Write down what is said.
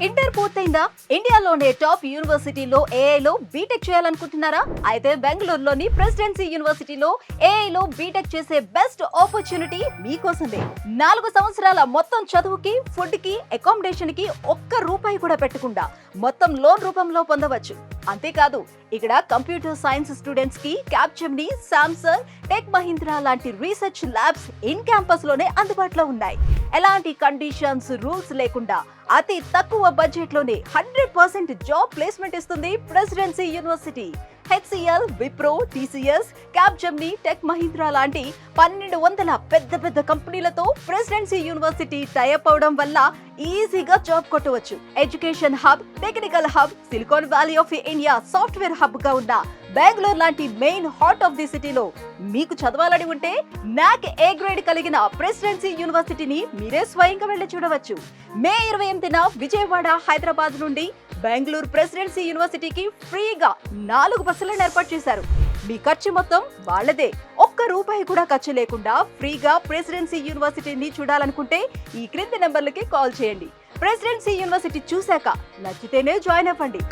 Inter పూర్తయిందా? ఇండియాలోనే top యూనివర్సిటీలో ఏఐలో BTech చేయాలనుకుంటున్నారా? అయితే బెంగళూరులోని ప్రెసిడెన్సీ యూనివర్సిటీలో ఏఐలో బీటెక్ చేసే బెస్ట్ ఆపర్చునిటీ మీకోసమే. 4 సంవత్సరాల మొత్తం చదువుకి, ఫుడ్ కి, అకామిడేషన్ కి ఒక్క రూపాయి కూడా పెట్టకుండా మొత్తం లోన్ రూపంలో పొందవచ్చు. అంతేకాదు, ఇక్కడ కంప్యూటర్ సైన్స్ స్టూడెంట్స్ కి క్యాప్జెమిని, సామ్సంగ్, టెక్ మహీంద్రా లాంటి రీసెర్చ్ ల్యాబ్స్ ఇన్ క్యాంపస్ లోనే అందుబాటులో ఉన్నాయి. ఎలాంటి కండిషన్స్, రూల్స్ లేకుండా అతి తక్కువ బడ్జెట్ లోనే 100% జాబ్ ప్లేస్మెంట్ ఇస్తుంది presidency university. HCl, Wipro, TCS, Capgemini, tech Mahindra లాంటి 1200 పెద్ద కంపెనీలతో ప్రెసిడెన్సీ యూనివర్సిటీ టైఅప్ అవడం వల్ల ఈజీగా జాబ్ కొట్టవచ్చు. Education hub, technical hub, silicon valley of India software hub గా ఉన్న బెంగళూరు లాంటి మెయిన్ హార్ట్ ఆఫ్ ది సిటీలో మీకు చదవాలని ఉంటే నాక్ ఏ గ్రేడ్ కలిగిన ప్రెసిడెన్సీ యూనివర్సిటీని మీరే స్వయంగా వెళ్లి చూడవచ్చు. మే 28న విజయవాడ, హైదరాబాద్ నుండి బెంగళూరు ప్రెసిడెన్సీ యూనివర్సిటీకి ఫ్రీగా 4 బస్సులను ఏర్పాటు చేశారు. మీ ఖర్చు మొత్తం వాళ్ళదే. ఒక్క రూపాయి కూడా ఖర్చు లేకుండా ఫ్రీగా ప్రెసిడెన్సీ యూనివర్సిటీని చూడాలనుకుంటే ఈ క్రింది నెంబర్లకి కాల్ చేయండి. ప్రెసిడెన్సీ యూనివర్సిటీ చూశాక నచ్చితేనే జాయిన్ అవ్వండి.